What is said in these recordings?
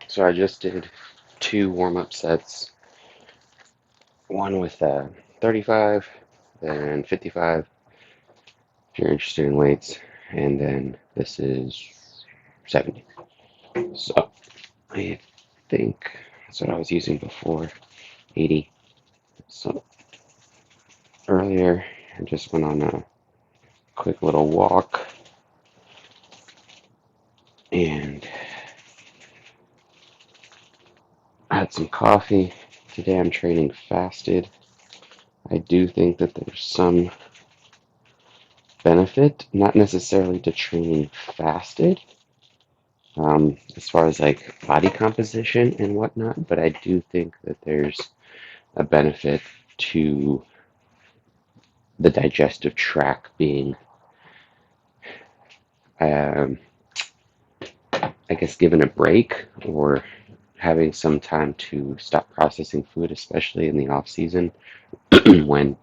So I just did two warm-up sets, one with 35, then 55, if you're interested in weights, and then this is 70. So I think that's what I was using before, 80. So earlier, I just went on a quick little walk and had some coffee. Today I'm training fasted. I do think that there's some benefit, not necessarily to training fasted, as far as like body composition and whatnot, but I do think that there's a benefit to the digestive tract being, um, I guess, given a break or having some time to stop processing food, especially in the off season when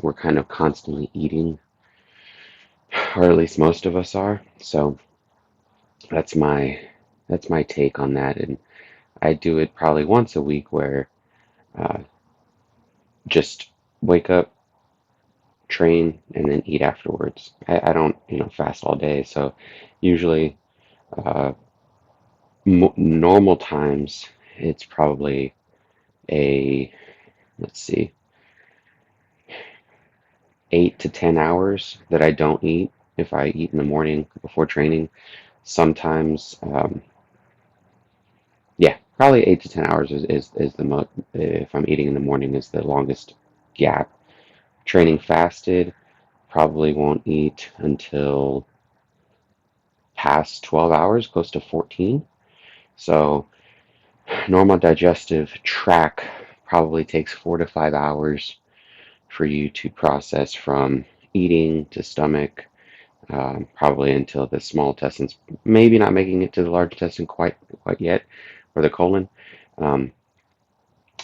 we're kind of constantly eating, or at least most of us are. So that's my that's my take on that, and I do it probably once a week where uh, just wake up, train, and then eat afterwards. I don't, fast all day. So usually, uh, normal times, it's probably a, let's see, 8 to 10 hours that I don't eat if I eat in the morning before training. Sometimes, yeah, probably 8 to 10 hours is the most, if I'm eating in the morning, is the longest gap. Training fasted, probably won't eat until past 12 hours, close to 14. So normal digestive tract probably takes 4 to 5 hours for you to process from eating to stomach, probably until the small intestines, maybe not making it to the large intestine quite yet, or the colon. Um,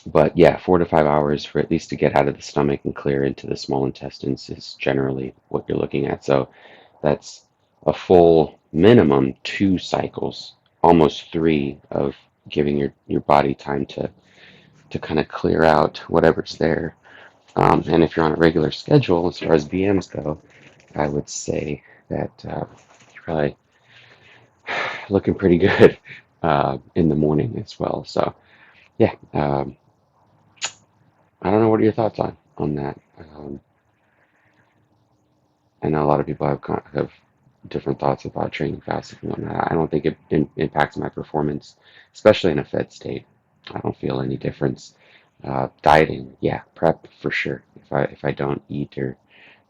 but yeah, 4 to 5 hours for at least to get out of the stomach and clear into the small intestines is generally what you're looking at. So that's a full minimum 2 cycles, almost three, of giving your body time to kind of clear out whatever's there. And if you're on a regular schedule, as far as BMs go, I would say that you're probably looking pretty good in the morning as well. So yeah, I don't know. What are your thoughts on that? I know a lot of people have different thoughts about training fasting and whatnot. I don't think it impacts my performance, especially in a fed state. I don't feel any difference. Dieting, yeah, prep for sure. If I don't eat or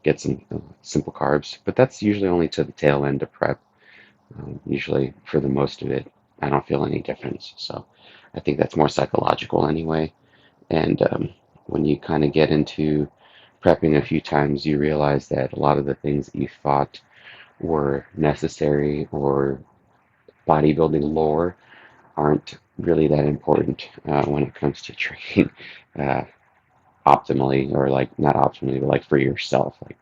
get some simple carbs, but that's usually only to the tail end of prep. Usually, for the most of it, I don't feel any difference. So I think that's more psychological anyway. And when you kind of get into prepping a few times, you realize that a lot of the things that you thought were necessary or bodybuilding lore aren't really that important when it comes to training uh, optimally, or like not optimally, but like for yourself, like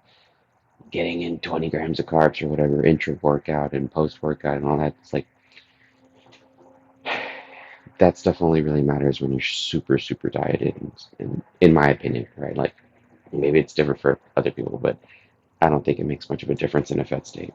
getting in 20 grams of carbs or whatever, intra workout and post workout and all that. It's like that stuff only really matters when you're super, super dieted, and in my opinion, right? Like maybe it's different for other people, but I don't think it makes much of a difference in a fed state.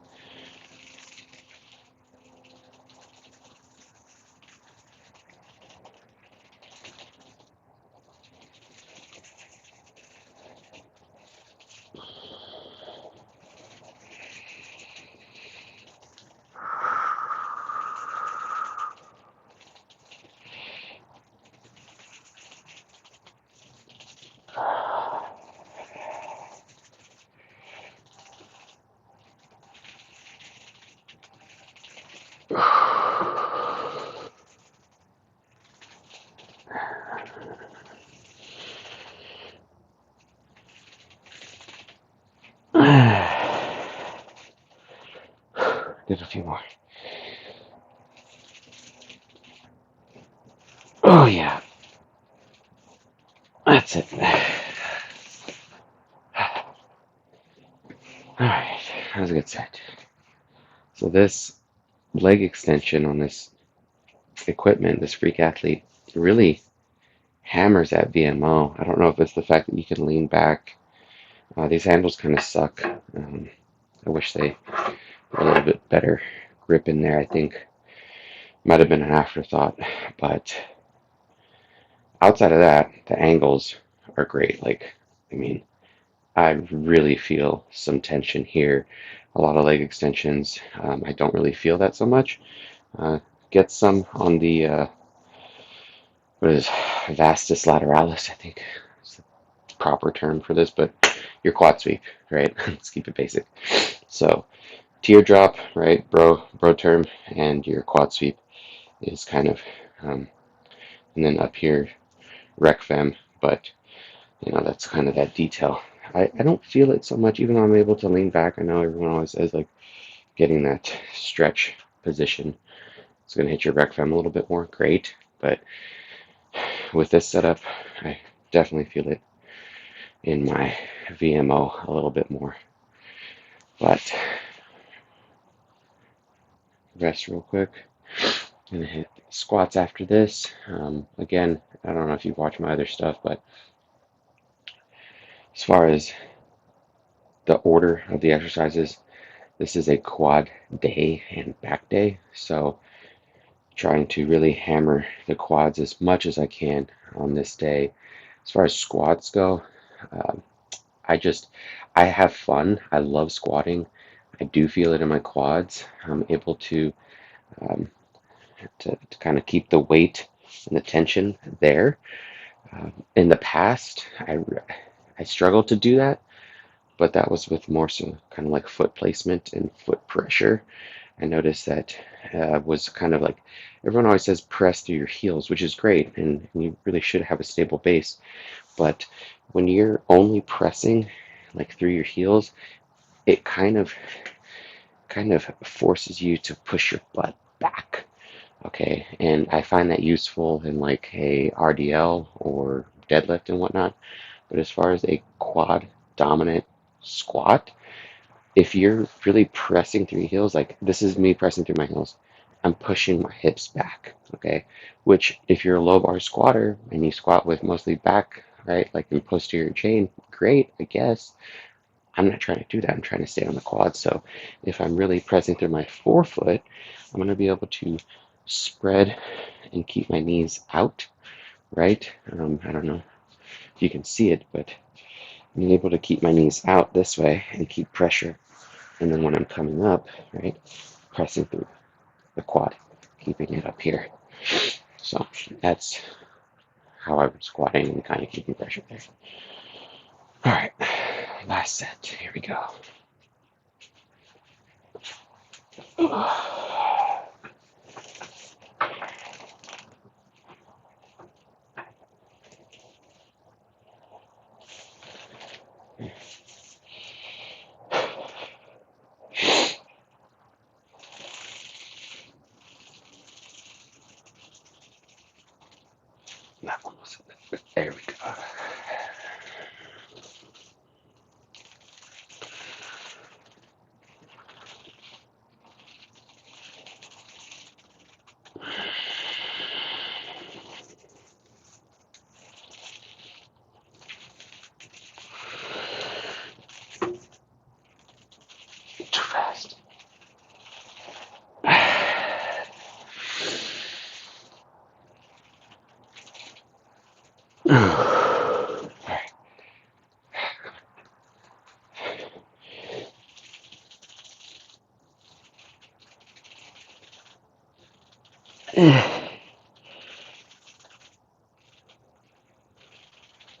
Did a few more. Oh yeah, that's it. All right, that was a good set. So this leg extension on this equipment, this Freak Athlete, really hammers at VMO. I don't know if it's the fact that you can lean back. These handles kind of suck. I wish they were a little bit better grip in there. I think might have been an afterthought, but outside of that, the angles are great. Like, I mean, I really feel some tension here. A lot of leg extensions. I don't really feel that so much. Uh, get some on the what is vastus lateralis, I think is the proper term for this, but your quad sweep, right? Let's keep it basic. So teardrop, right, bro term, and your quad sweep is kind of, and then up here rec fem, but that's kind of that detail. I don't feel it so much, even though I'm able to lean back. I know everyone always says like getting that stretch position is going to hit your rec fem a little bit more, great, but with this setup, I definitely feel it in my VMO a little bit more. But rest real quick. Gonna hit squats after this. Again, I don't know if you've watched my other stuff, but as far as the order of the exercises, this is a quad day and back day. So trying to really hammer the quads as much as I can on this day. As far as squats go, um, I have fun. I love squatting. I do feel it in my quads. I'm able um, to kind of keep the weight and the tension there. In the past, I struggled to do that, but that was with more so kind of like foot placement and foot pressure. I noticed that was kind of like everyone always says press through your heels, which is great, and you really should have a stable base. But when you're only pressing like through your heels, it kind of forces you to push your butt back. Okay, and I find that useful in like a RDL or deadlift and whatnot. But as far as a quad dominant squat, if you're really pressing through your heels, like this is me pressing through my heels, I'm pushing my hips back. Okay, which if you're a low bar squatter and you squat with mostly back, right, like in posterior chain, great, I guess. I'm not trying to do that. I'm trying to stay on the quad. So if I'm really pressing through my forefoot, I'm going to be able to spread and keep my knees out, right? I don't know if you can see it, but I'm able to keep my knees out this way and keep pressure. And then when I'm coming up, right, pressing through the quad, keeping it up here. So that's how I'm squatting and kind of keeping pressure there. All right, last set. Here we go. That one was, there we go. Too fast.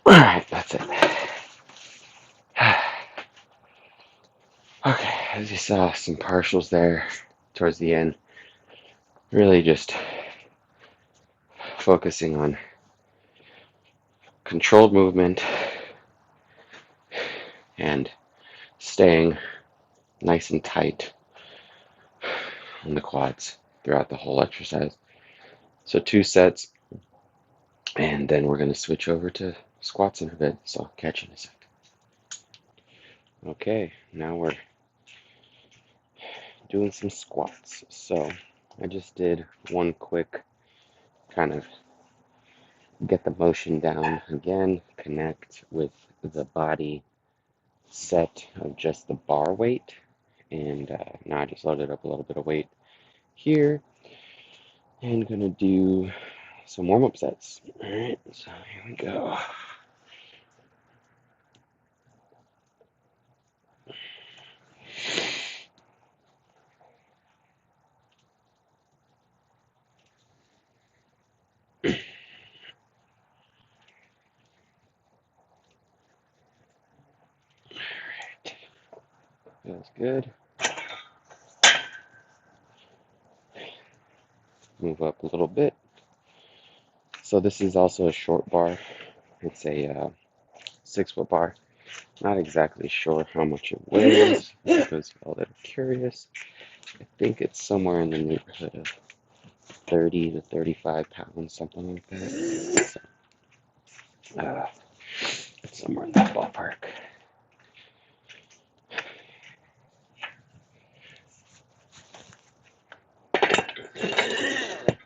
All right, that's it. Okay, as you saw, some partials there towards the end. Really just focusing on controlled movement and staying nice and tight on the quads throughout the whole exercise. So 2 sets, and then we're going to switch over to squats in a bit. So I'll catch you in a sec. Okay, now we're doing some squats. So I just did one quick kind of get the motion down again, connect with the body set of just the bar weight. And now I just loaded up a little bit of weight here and gonna do some warm-up sets. All right, so here we go. Feels good. Move up a little bit. So this is also a short bar. It's a 6-foot bar. Not exactly sure how much it weighs because all that I'm curious. I think it's somewhere in the neighborhood of 30 to 35 pounds, something like that. So, it's somewhere in that ballpark.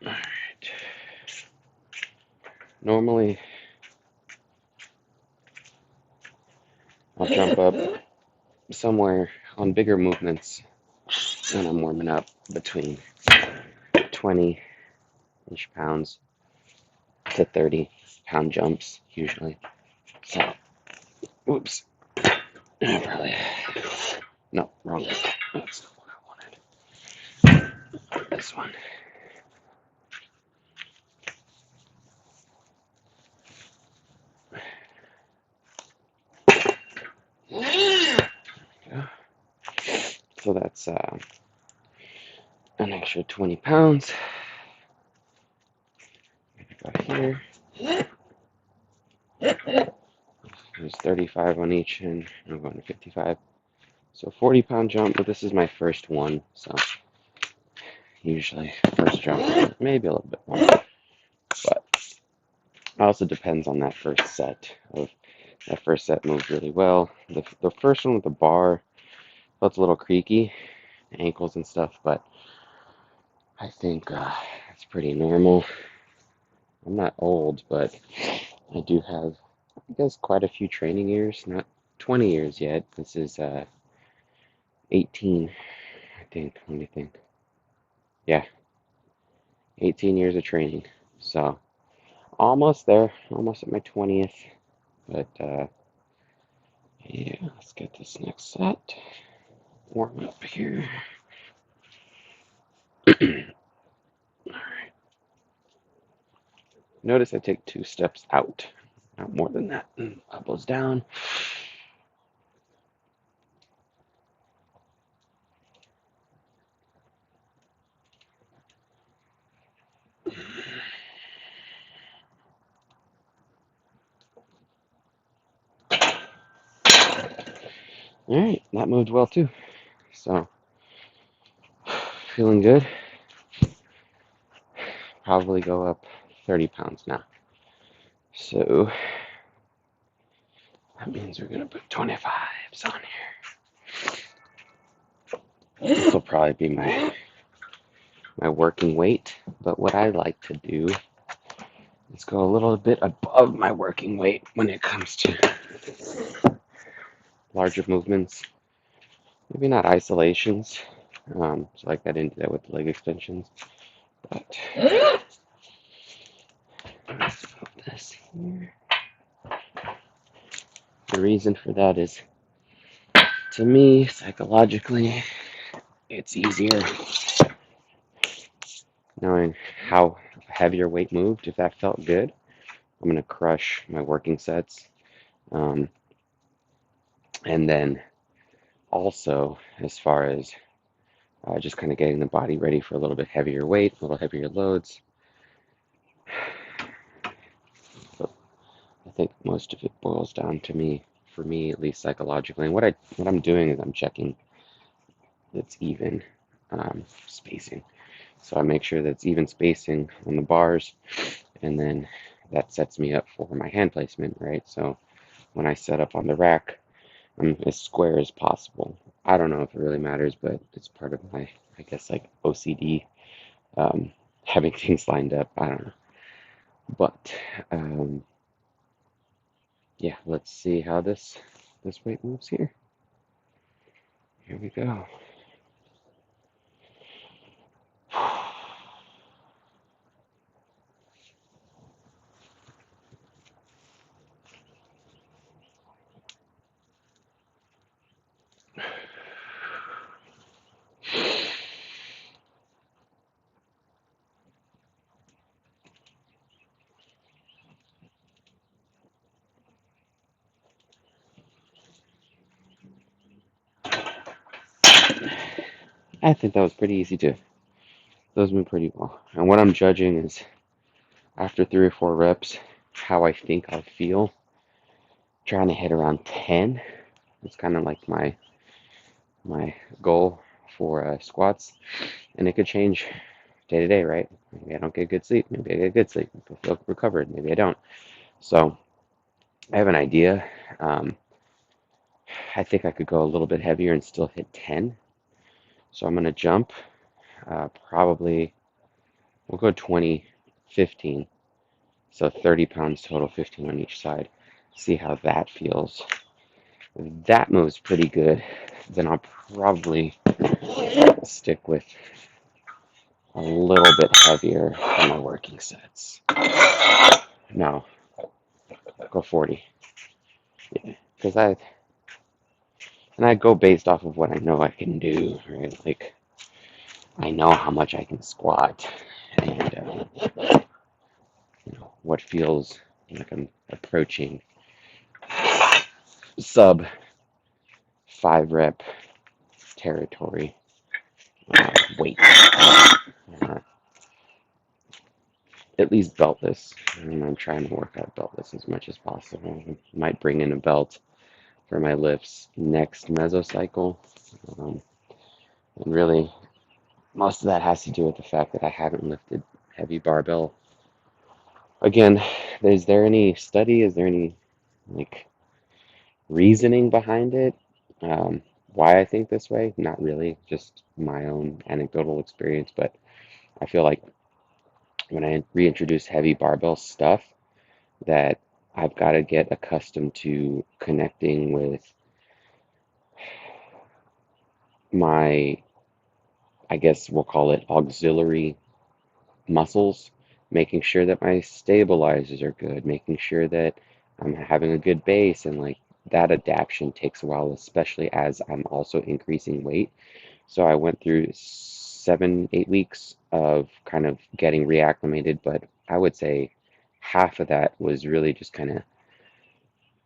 Alright. Normally, I'll jump up somewhere on bigger movements when I'm warming up between 20-ish pounds to 30-pound jumps usually. So, oops. Probably. No, wrong. That's not what I wanted. This one. Yeah. So that's an extra 20 pounds. Got here. There's 35 on each, and I'm going to 55. So 40-pound jump, but this is my first one, so usually first jump, maybe a little bit more. But it also depends on that first set. That first set moved really well. The first one with the bar felt a little creaky, ankles and stuff, but I think it's pretty normal. I'm not old, but I do have, I guess, quite a few training years. Not 20 years yet. This is 18, I think. Let me think. Yeah, 18 years of training. So almost there, almost at my 20th. But yeah, let's get this next set. Warm up here. All right. Notice I take 2 steps out, not more than that. Elbows down. All right, that moved well too. So feeling good. Probably go up 30 pounds now. So that means we're gonna put 25s on here. This will probably be my working weight, but what I like to do is go a little bit above my working weight when it comes to larger movements. Maybe not isolations, so like I didn't do that with the leg extensions, but let's put this here. The reason for that is, to me, psychologically, it's easier knowing how heavier weight moved. If that felt good, I'm going to crush my working sets. And then also, as far as just kind of getting the body ready for a little bit heavier weight, a little heavier loads. But I think most of it boils down to me, for me at least psychologically. And what I'm doing is I'm checking it's even spacing. So I make sure that it's even spacing on the bars, and then that sets me up for my hand placement, right? So when I set up on the rack, I'm as square as possible. I don't know if it really matters, but it's part of my, I guess, like OCD, um, having things lined up. I don't know. But yeah, let's see how this weight moves here. Here we go. I think that was pretty easy too. Those went pretty well. And what I'm judging is after 3 or 4 reps, how I think I'll feel. Trying to hit around 10. It's kind of like my goal for squats, and it could change day to day, right? Maybe I don't get good sleep. Maybe I get good sleep. Maybe I feel recovered. Maybe I don't. So I have an idea. Um, I think I could go a little bit heavier and still hit 10. So I'm gonna jump. Probably we'll go 20, 15. So 30 pounds total, 15 on each side. See how that feels. If that moves pretty good, then I'll probably stick with a little bit heavier in my working sets. No, go 40. Yeah, because I go based off of what I know I can do, right? Like I know how much I can squat, and what feels like I'm approaching sub 5 rep territory weight. Uh, at least beltless. And I'm trying to work out beltless as much as possible. Might bring in a belt for my lifts next mesocycle. Um, and really, most of that has to do with the fact that I haven't lifted heavy barbell. Again, is there any study? Is there any like reasoning behind it? Um, why I think this way? Not really, just my own anecdotal experience. But I feel like when I reintroduce heavy barbell stuff, that I've got to get accustomed to connecting with my, I guess we'll call it auxiliary muscles, making sure that my stabilizers are good, making sure that I'm having a good base, and like that adaptation takes a while, especially as I'm also increasing weight. So I went through 7, 8 weeks of kind of getting reacclimated, but I would say half of that was really just kind of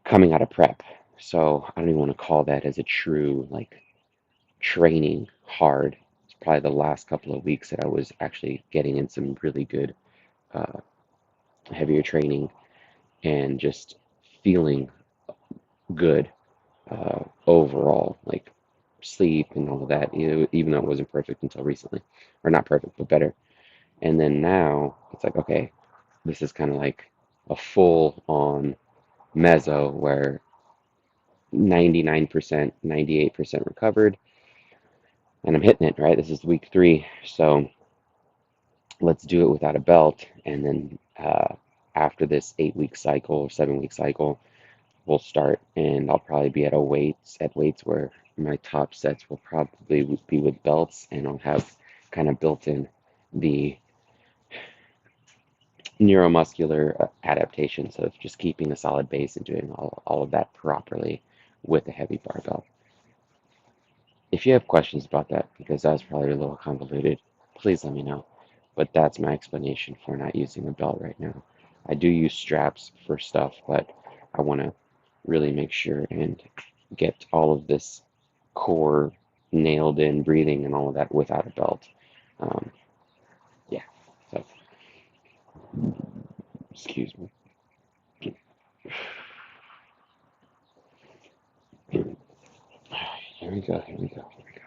coming out of prep. So I don't even want to call that as a true like training hard. It's probably the last couple of weeks that I was actually getting in some really good uh, heavier training and just feeling good overall, like sleep and all of that, even though it wasn't perfect until recently, or not perfect, but better. And then now it's like, okay, this is kind of like a full on meso where 99%, 98% recovered, and I'm hitting it, right? This is week 3. So let's do it without a belt. And then after this 8 week cycle or 7 week cycle, we'll start, and I'll probably be at weights where my top sets will probably be with belts, and I'll have kind of built in the neuromuscular adaptations of just keeping a solid base and doing all of that properly with a heavy barbell. If you have questions about that, because that was probably a little convoluted, please let me know. But that's my explanation for not using a belt right now. I do use straps for stuff, but I want to really make sure and get all of this core nailed in, breathing and all of that without a belt. Um, yeah, so excuse me. Here we go, here we go, here we go.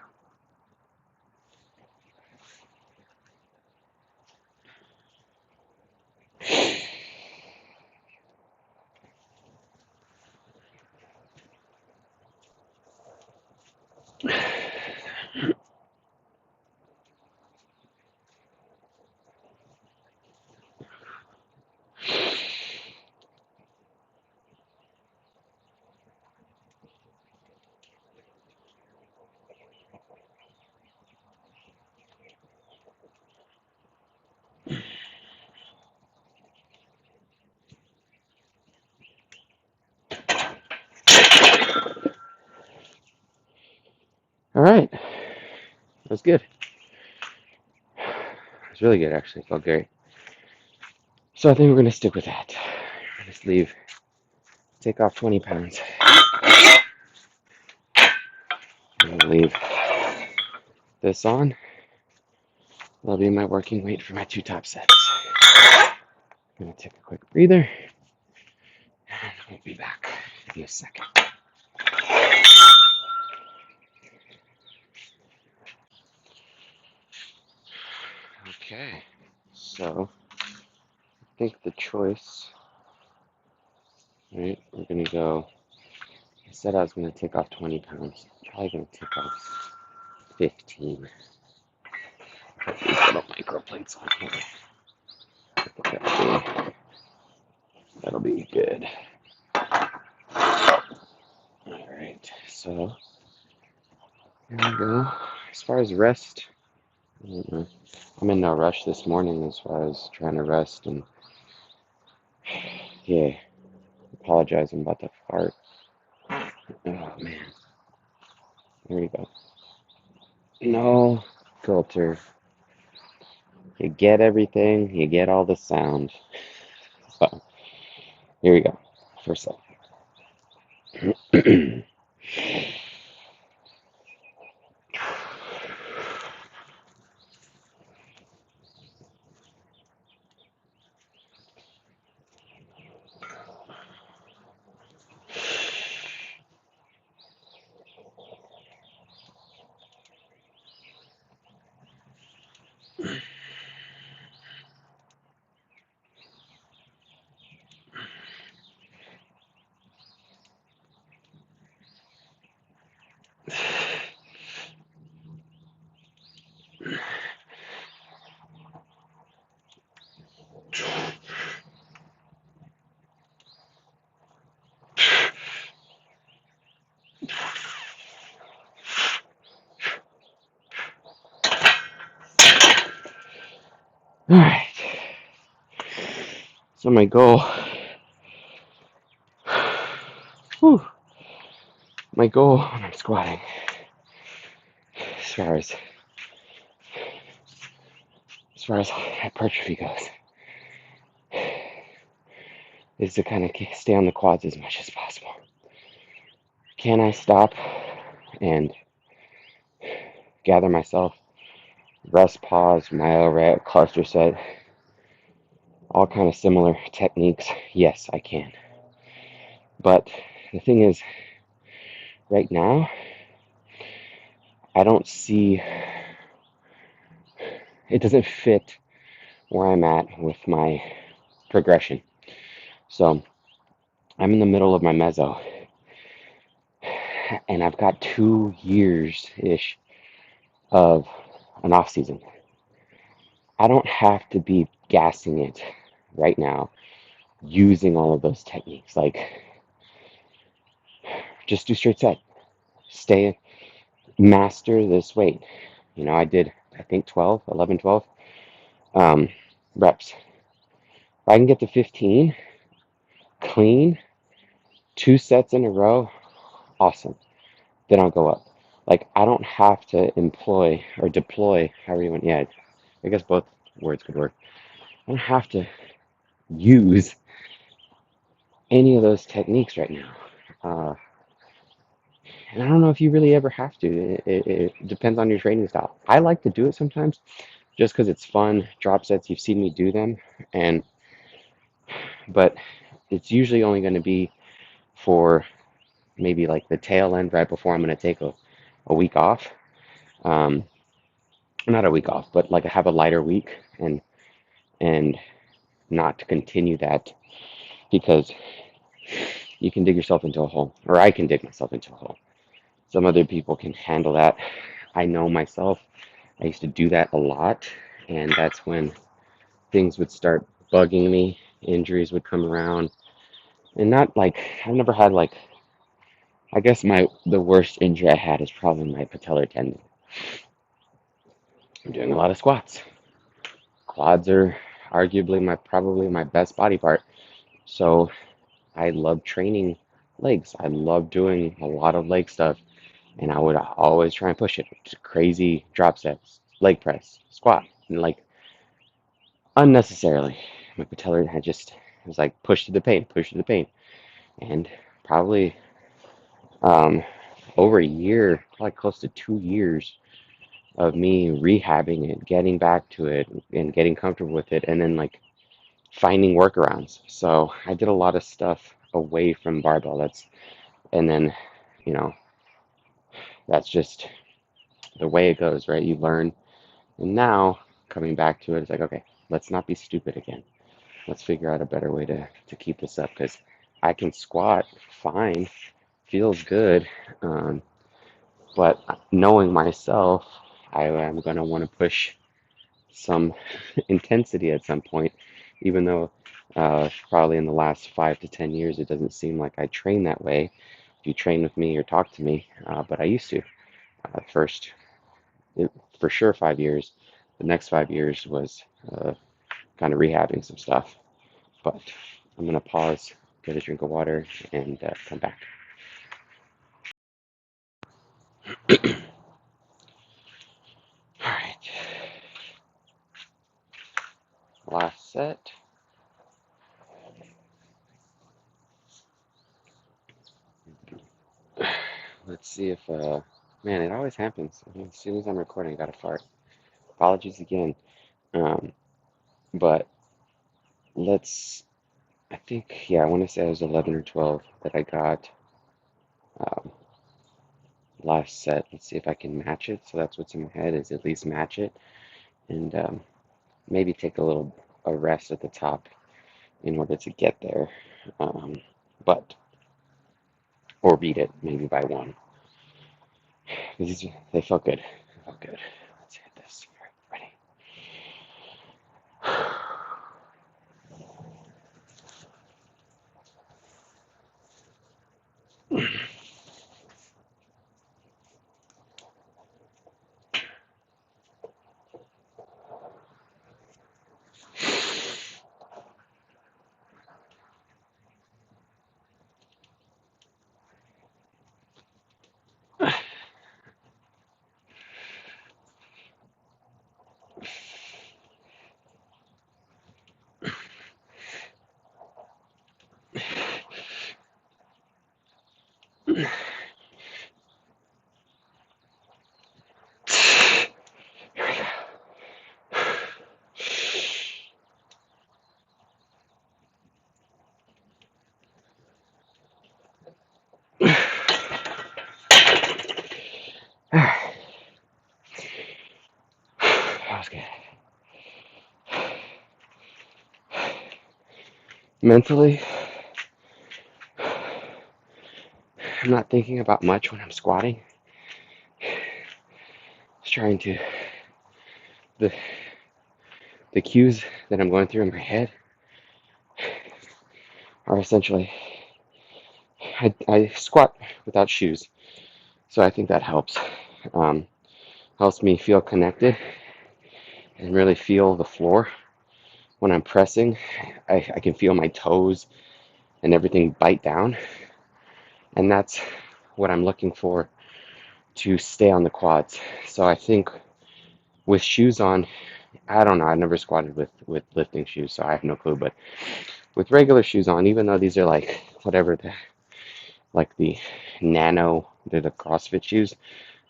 was good. It was really good, actually. Felt great. So I think we're gonna stick with that. Just take off 20 pounds, and leave this on. That'll be my working weight for my 2 top sets. I'm gonna take a quick breather, and we'll be back in a second. Okay, so I think the choice, right? We're gonna go. I said I was gonna take off 20 pounds. Probably gonna take off 15. Put these little micro plates on here. That'll be good. All right, so here we go. As far as rest, I don't know. I'm in no rush this morning as far as trying to rest, and yeah, apologizing about the fart. Oh man, here we go. No filter. You get everything, you get all the sound. So here we go. First up. All right. So my goal, whew, my goal when I'm squatting, as far as hypertrophy goes, is to kind of stay on the quads as much as possible. Can I stop and gather myself, rest, pause, myo rep, cluster set, all kind of similar techniques? Yes, I can. But the thing is, right now, I don't see, it doesn't fit where I'm at with my progression. So I'm in the middle of my meso, and I've got 2 years-ish of an off season. I don't have to be gassing it right now using all of those techniques. Like, just do straight set. Stay, master this weight. You know, I did, I think 11, 12 reps. If I can get to 15 clean, 2 sets in a row, awesome. Then I'll go up. Like, I don't have to employ or deploy, however you want. Yeah, I guess both words could work. I don't have to use any of those techniques right now. And I don't know if you really ever have to. It depends on your training style. I like to do it sometimes just because it's fun. Drop sets, you've seen me do them, and but it's usually only going to be for maybe like the tail end right before I'm going to take a week off. Um, Not a week off, but like I have a lighter week, and not to continue that because you can dig yourself into a hole, or I can dig myself into a hole. Some other people can handle that. I know myself, I used to do that a lot, and that's when things would start bugging me, injuries would come around, and not like, I've never had like, I guess the worst injury I had is probably my patellar tendon. I'm doing a lot of squats. Quads are arguably probably my best body part. So I love training legs. I love doing a lot of leg stuff. and I would always try and push it. Just crazy drop steps, leg press, squat, and like unnecessarily. My patellar had just it was like push to the pain, push to the pain, and probably um, over a year, probably close to 2 years of me rehabbing it, getting back to it, and getting comfortable with it, and then like finding workarounds. So I did a lot of stuff away from barbell. And then, you know, that's just the way it goes, right? You learn. And now coming back to it, it's like, okay, let's not be stupid again. Let's figure out a better way to keep this up because I can squat fine, feels good. Um, but knowing myself, I am going to want to push some intensity at some point, even though probably in the last 5 to 10 years, it doesn't seem like I train that way. If you train with me or talk to me, but I used to. First, for sure, 5 years. The next 5 years was kind of rehabbing some stuff. But I'm going to pause, get a drink of water, and come back. All right, last set. Let's see if, man, it always happens. As soon as I'm recording, I got to fart. Apologies again. Um, but let's, I think, yeah, I want to say it was 11 or 12 that I got um, last set. Let's see if I can match it. So that's what's in my head is at least match it and maybe take a rest at the top in order to get there. Um, but, or beat it maybe by one. They felt good. They felt good. Let's hit this. Ready? Here we go. That was good. Mentally, I'm not thinking about much when I'm squatting. Just trying to the the cues that I'm going through in my head are essentially I squat without shoes, so I think that helps. Um, Helps me feel connected and really feel the floor when I'm pressing. I can feel my toes and everything bite down, and that's what I'm looking for to stay on the quads. So I think with shoes on, I don't know. I've never squatted with lifting shoes, so I have no clue. But with regular shoes on, even though these are like whatever the nano, they're the CrossFit shoes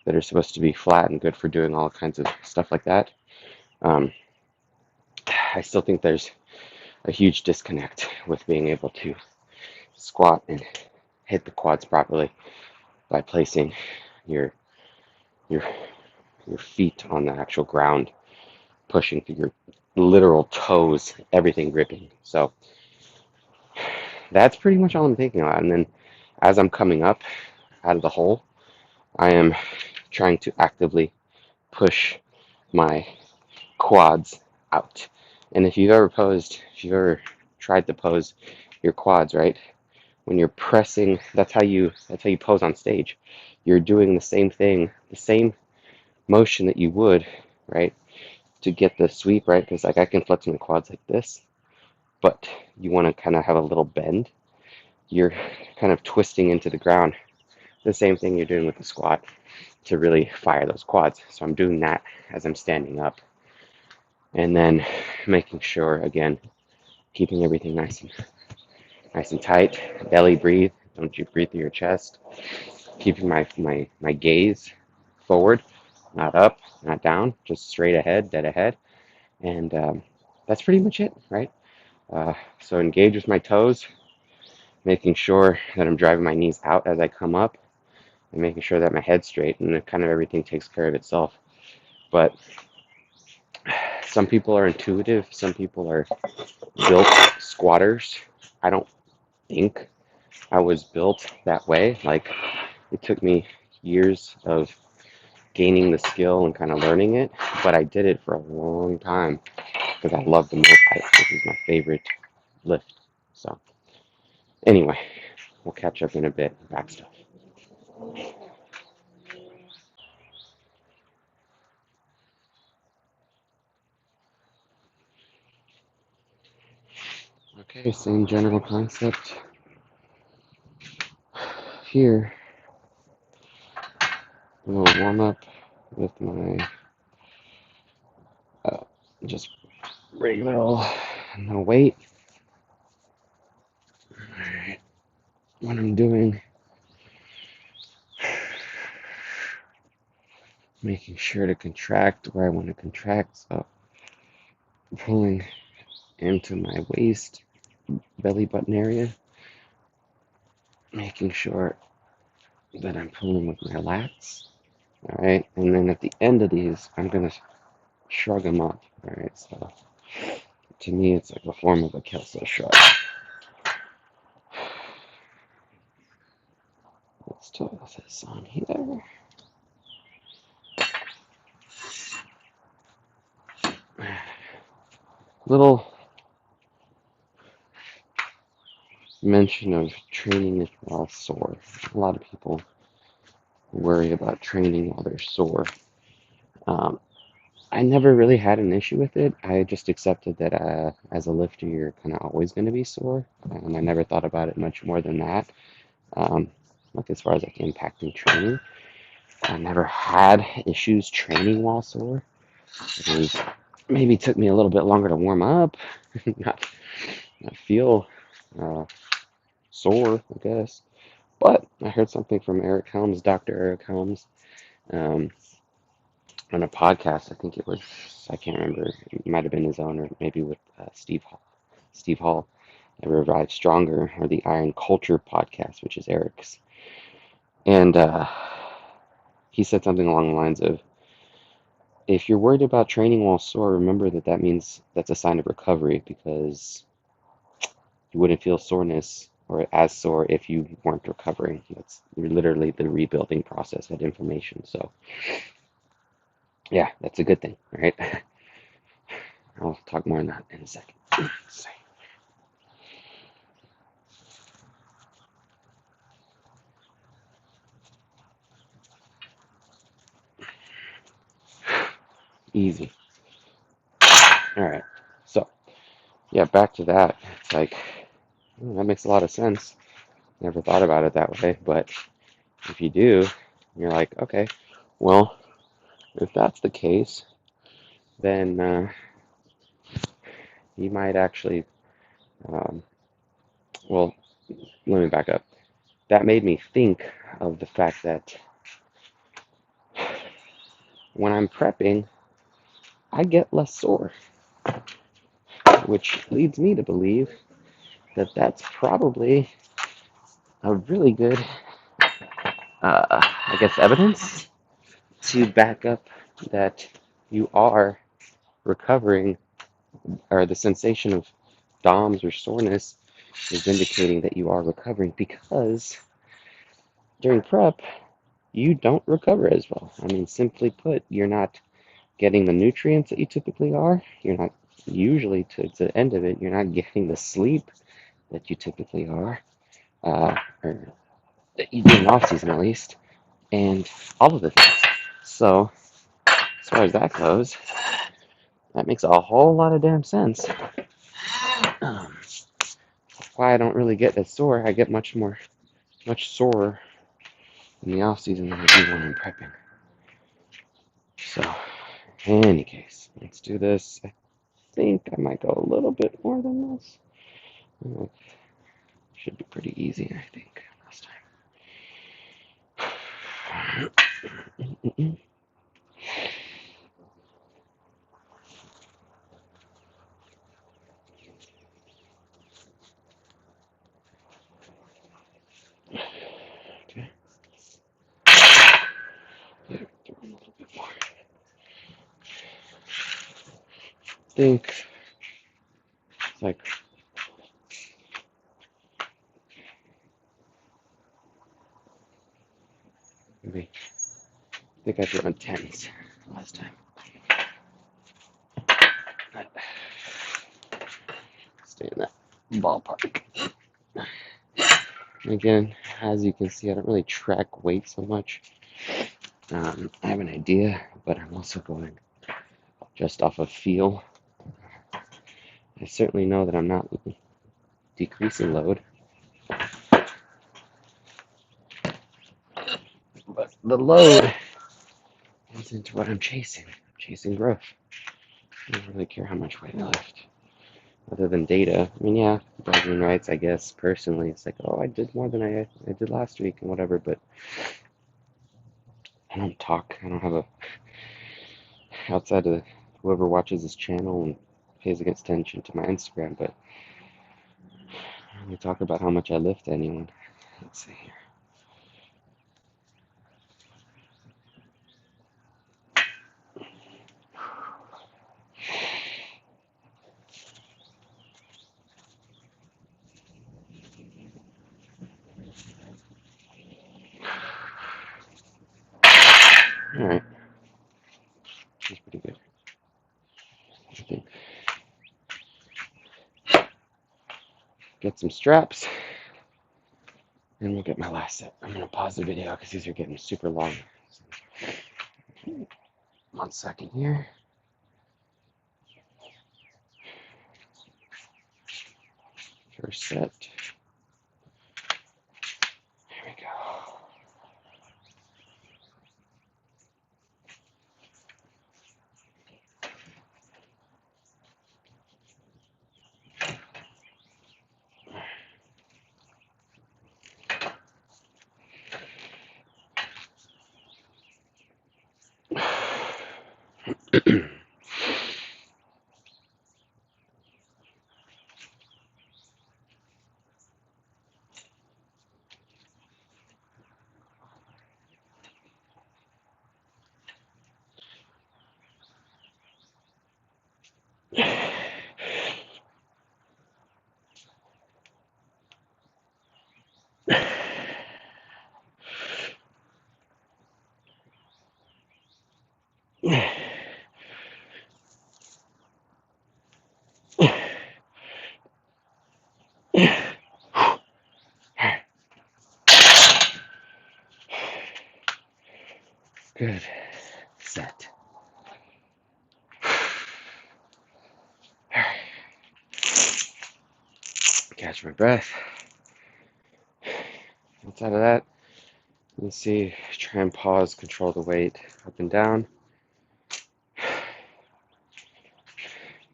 that are supposed to be flat and good for doing all kinds of stuff like that. Um, I still think there's a huge disconnect with being able to squat and hit the quads properly by placing your your your feet on the actual ground, pushing through your literal toes, everything gripping. So that's pretty much all I'm thinking about. And then as I'm coming up out of the hole, I am trying to actively push my quads out. And if you've ever tried to pose your quads, right? When you're pressing, that's how you pose on stage. You're doing the same thing, the same motion that you would, right? To get the sweep, right? Because like I can flex my quads like this, but you want to kind of have a little bend. You're kind of twisting into the ground the same thing you're doing with the squat to really fire those quads. So I'm doing that as I'm standing up, and then making sure, again, keeping everything nice and tight. Belly breathe. Don't you breathe through your chest. Keeping my gaze forward, not up, not down, just straight ahead, dead ahead. And that's pretty much it, right? So engage with my toes, making sure that I'm driving my knees out as I come up, and making sure that my head's straight, and then kind of everything takes care of itself. But some people are intuitive, some people are built squatters. I don't think I was built that way. Like, it took me years of gaining the skill and kind of learning it, but I did it for a long time because I love the Muay Thai. This is my favorite lift. So anyway, we'll catch up in a bit. Back stuff. Okay, same general concept here. A little warm up with my uh, just regular old no weight. Alright, what I'm doing, making sure to contract where I want to contract. So pulling into my waist, belly button area, making sure that I'm pulling with my lats. All right, and then at the end of these, I'm gonna shrug them up. All right, so to me, it's like a form of a Kelso shrug. Let's turn this on here. Little mention of training while sore. A lot of people worry about training while they're sore. Um, I never really had an issue with it. I just accepted that as a lifter, you're kind of always going to be sore, and I never thought about it much more than that. Um, like as far as like impacting training, I never had issues training while sore. It was, maybe took me a little bit longer to warm up, not, not feel uh, sore, I guess. But I heard something from Eric Helms, Dr. Eric Helms, um, on a podcast. I think it was, I can't remember. It might have been his own, or maybe with Steve Hall. Steve Hall, Revive Stronger, or the Iron Culture podcast, which is Eric's. And he said something along the lines of, if you're worried about training while sore, remember that that means that's a sign of recovery, because you wouldn't feel soreness or as sore if you weren't recovering. That's literally the rebuilding process, that information. So yeah, that's a good thing, right? I'll talk more on that in a second. Easy. All right. So yeah, back to that. It's like, that makes a lot of sense. Never thought about it that way, but if you do, you're like, okay, well, if that's the case, then you might actually, um, well, let me back up. That made me think of the fact that when I'm prepping, I get less sore, which leads me to believe that that's probably a really good, I guess, evidence to back up that you are recovering, or the sensation of DOMS or soreness is indicating that you are recovering, because during prep, you don't recover as well. I mean, simply put, you're not getting the nutrients that you typically are. You're not, usually to the end of it, you're not getting the sleep that you typically are, or that you do in off season at least, and all of the things. So as far as that goes, that makes a whole lot of damn sense. That's why I don't really get as sore. I get much sorer in the off season than I do when I'm prepping. So, in any case, let's do this. I think I might go a little bit more than this. Should be pretty easy, I think, last time. Okay. Yeah, do a little bit more. I think it's like maybe I think I threw on tens last time. Stay in that ballpark. Again, as you can see, I don't really track weight so much. I have an idea, but I'm also going just off of feel. I certainly know that I'm not decreasing load, but the load isn't what I'm chasing. I'm chasing growth. I don't really care how much weight I lift. Other than data, I mean, yeah, bragging rights, I guess, personally, it's like, oh, I did more than I did last week and whatever, but I don't talk. I don't have a, outside of whoever watches this channel and pays attention to my Instagram, but I don't really talk about how much I lift to anyone. Let's see here. All right, that's pretty good. I think get some straps, and we'll get my last set. I'm gonna pause the video because these are getting super long. 1 second here. First set. Here we go. Good set. Catch my breath. Outside of that, let's see, try and pause, control the weight up and down.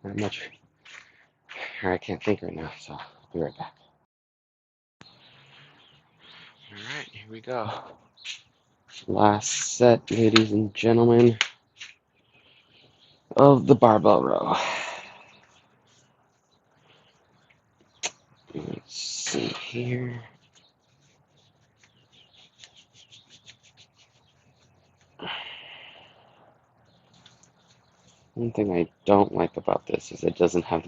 Not much. I can't think right now, so I'll be right back. All right, here we go. Last set, ladies and gentlemen, of the barbell row. Let's see here. One thing I don't like about this is it doesn't have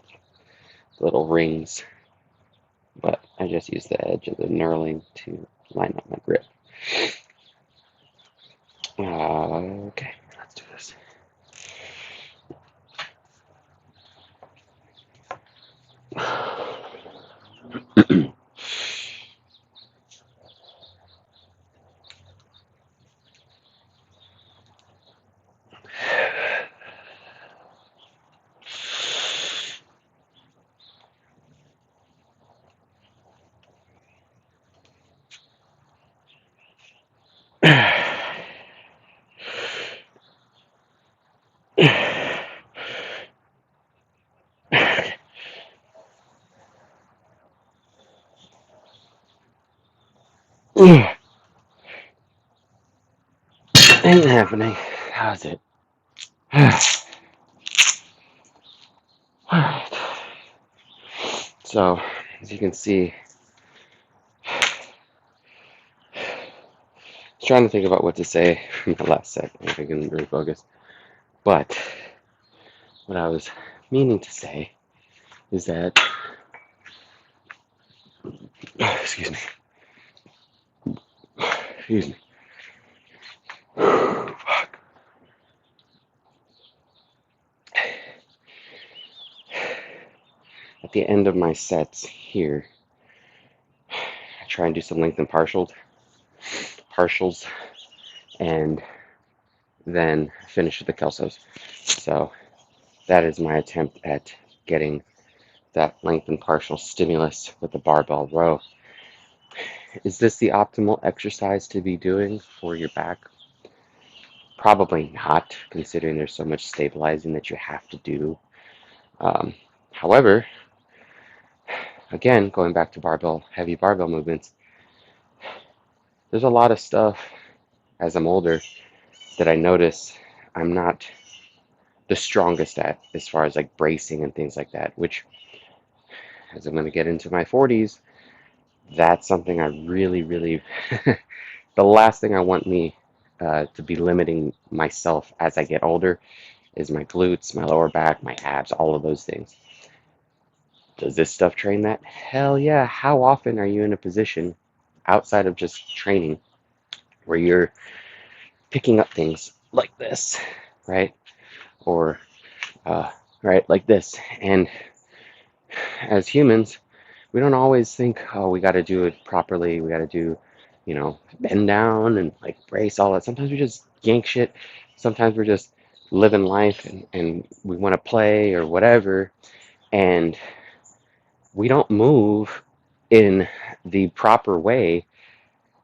little rings, but I just use the edge of the knurling to line up my grip. Okay, let's do this. Ain't happening. How's it? Alright. So, as you can see, I was trying to think about what to say from the last set, if I can refocus. But, what I was meaning to say is that, excuse me, excuse me. At the end of my sets here, I try and do some length and partials, and then finish with the Kelsos. So that is my attempt at getting that length and partial stimulus with the barbell row. Is this the optimal exercise to be doing for your back? Probably not, considering there's so much stabilizing that you have to do. However, again, going back to heavy barbell movements, there's a lot of stuff as I'm older that I notice I'm not the strongest at as far as like bracing and things like that, which as I'm going to get into my 40s, that's something I really, really, the last thing I want me to be limiting myself as I get older is my glutes, my lower back, my abs, all of those things. Does this stuff train that? Hell yeah. How often are you in a position outside of just training where you're picking up things like this, right? Or, right, like this. And as humans, we don't always think, oh, we got to do it properly. We got to do, bend down and like brace all that. Sometimes we just yank shit. Sometimes we're just living life and we want to play or whatever. And we don't move in the proper way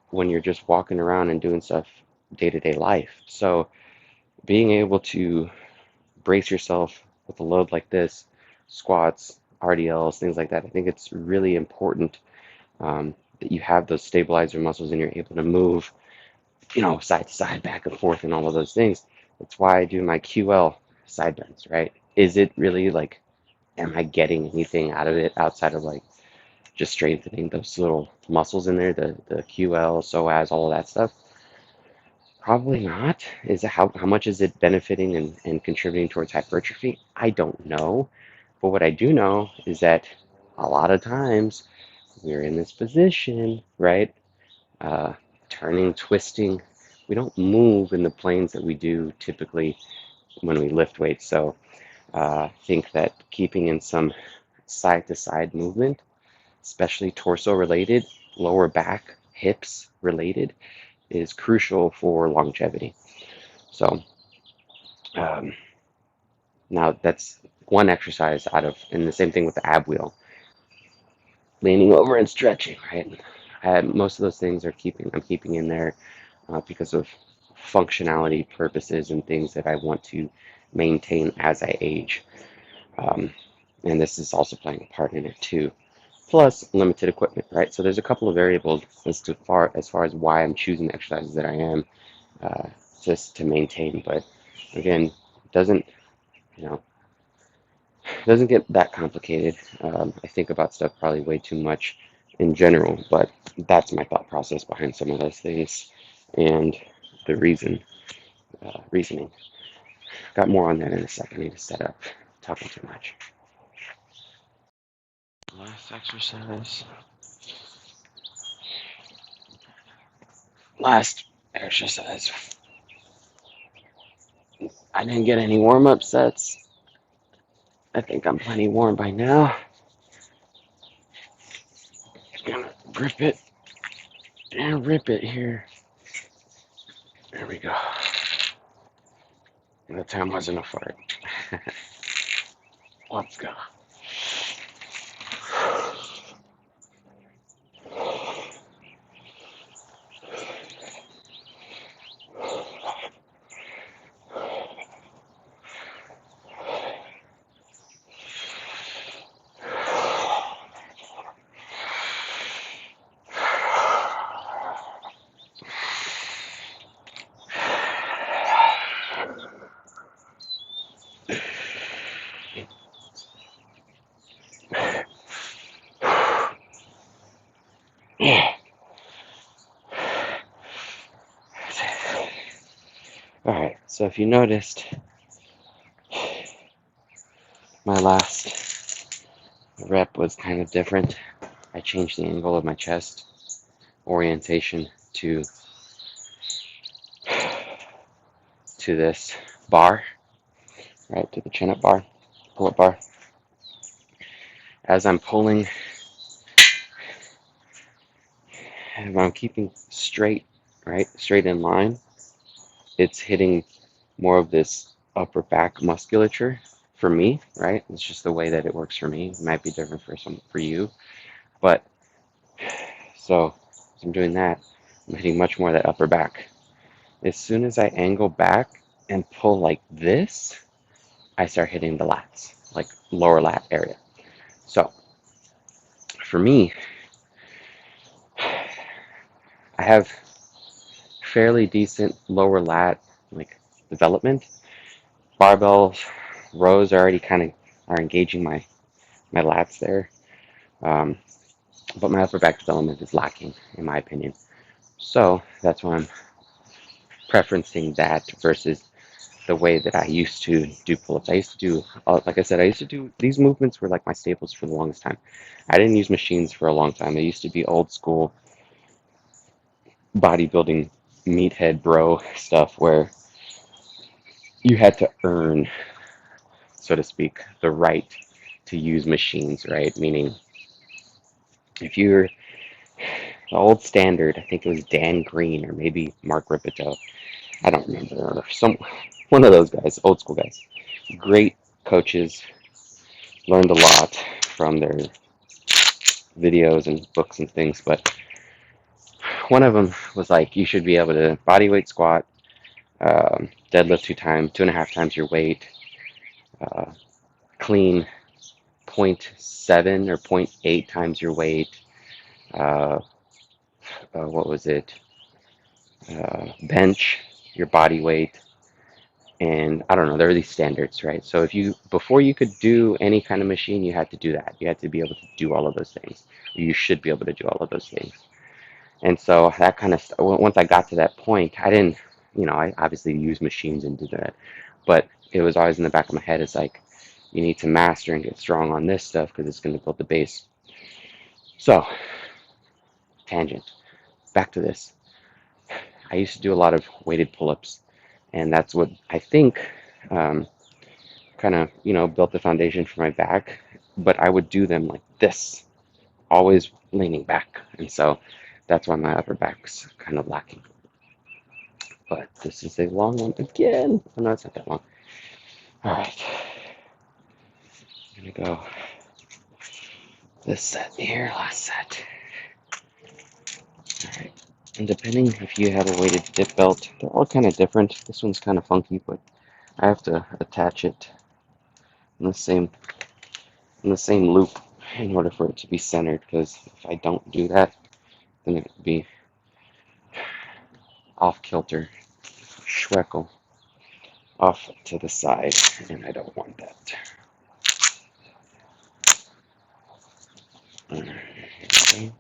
when you're just walking around and doing stuff day to day life. So being able to brace yourself with a load like this, squats, RDLs, things like that, I think it's really important that you have those stabilizer muscles and you're able to move, side to side, back and forth, and all of those things. That's why I do my QL side bends, right? Is it really like, am I getting anything out of it outside of like just strengthening those little muscles in there, the QL, psoas, all of that stuff? Probably not. Is it how much is it benefiting and contributing towards hypertrophy? I don't know. But what I do know is that a lot of times we're in this position, right? Uh, Turning, twisting. We don't move in the planes that we do typically when we lift weights. So I think that keeping in some side to side movement, especially torso related, lower back, hips related, is crucial for longevity. So um, now that's one exercise out of, and the same thing with the ab wheel, leaning over and stretching, right? Most of those things I'm keeping in there because of functionality purposes and things that I want to maintain as I age. Um, and this is also playing a part in it too. Plus limited equipment, right? So there's a couple of variables as far as why I'm choosing the exercises that I am uh, just to maintain. But again, it you know, doesn't get that complicated. I think about stuff probably way too much in general, but that's my thought process behind some of those things and the reasoning. Got more on that in a second. I need to set up. Talking too much. Last exercise. Last exercise. I didn't get any warm-up sets. I think I'm plenty warm by now. Gonna grip it and rip it here. There we go. The time wasn't a fart. Let's go. So if you noticed, my last rep was kind of different. I changed the angle of my chest orientation to this bar, right, to the chin-up bar, pull-up bar. As I'm pulling, if I'm keeping straight, right, straight in line, it's hitting more of this upper back musculature for me, right? It's just the way that it works for me. It might be different for you, but so as I'm doing that, I'm hitting much more of that upper back. As soon as I angle back and pull like this, I start hitting the lats, like lower lat area. So for me, I have fairly decent lower lat like development. Barbell rows are already kind of are engaging my lats there, um, but my upper back development is lacking in my opinion. So that's why I'm preferencing that versus the way that I used to do pull-ups. I used to do, like I said, I used to do, these movements were like my staples for the longest time. I didn't use machines for a long time. They used to be old school bodybuilding meathead bro stuff where you had to earn, so to speak, the right to use machines, right? Meaning, if you're the old standard, I think it was Dan Green or maybe Mark Ripito, I don't remember, or some one of those guys, old school guys, great coaches, learned a lot from their videos and books and things, but one of them was like you should be able to body weight squat, deadlift 2.5 times your weight, uh, clean zero point 0.7 or zero point 0.8 times your weight. Uh, what was it? Bench your body weight, and I don't know. There are these standards, right? So if you before you could do any kind of machine, you had to do that. You had to be able to do all of those things. You should be able to do all of those things. And so that kind of once I got to that point, I didn't, I obviously use machines and do that, but it was always in the back of my head. It's like you need to master and get strong on this stuff because it's going to build the base. So, tangent. Back to this. I used to do a lot of weighted pull-ups, and that's what I think kind of, built the foundation for my back. But I would do them like this, always leaning back, and so that's why my upper back's kind of lacking. But this is a long one again. Oh, no, it's not that long. All right, I'm gonna go this set here, last set. All right, and depending if you have a weighted dip belt, they're all kind of different. This one's kind of funky, but I have to attach it in the same loop in order for it to be centered. Because if I don't do that, then it would be off kilter, schweckle, off to the side, and I don't want that. All right, here we go.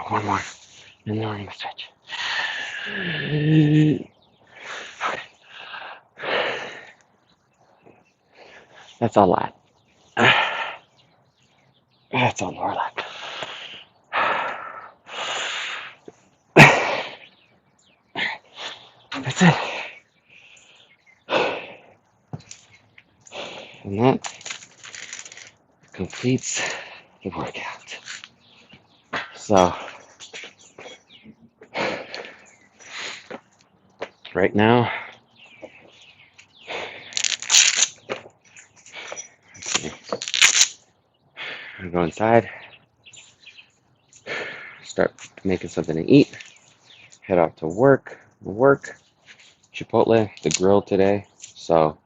One more, and then we're gonna stretch. That's a lot. That's a lot. That's it. And that completes the workout. So Right now, I'm gonna go inside, start making something to eat, head off to work, Chipotle, the grill today. So,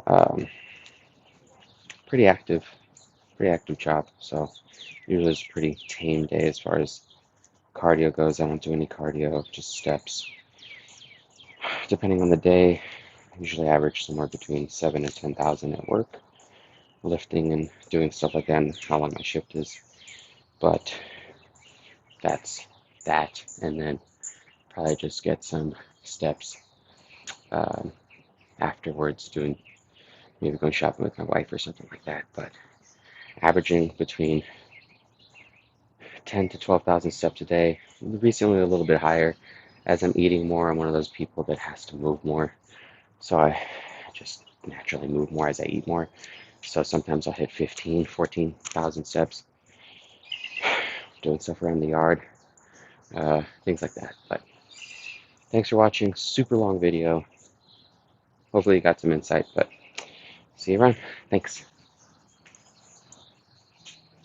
um, pretty active, pretty active job. So, usually it's a pretty tame day as far as cardio goes. I don't do any cardio, just steps. Depending on the day, usually average somewhere between 7 and 10,000 at work, lifting and doing stuff like that, and how long my shift is. But that's that, and then probably just get some steps um, afterwards, doing maybe going shopping with my wife or something like that. But averaging between 10 to 12,000 steps a day. Recently, a little bit higher. As I'm eating more, I'm one of those people that has to move more. So I just naturally move more as I eat more. So sometimes I'll hit 15, 14,000 steps doing stuff around the yard, things like that. But thanks for watching. Super long video. Hopefully you got some insight, but see you around. Thanks.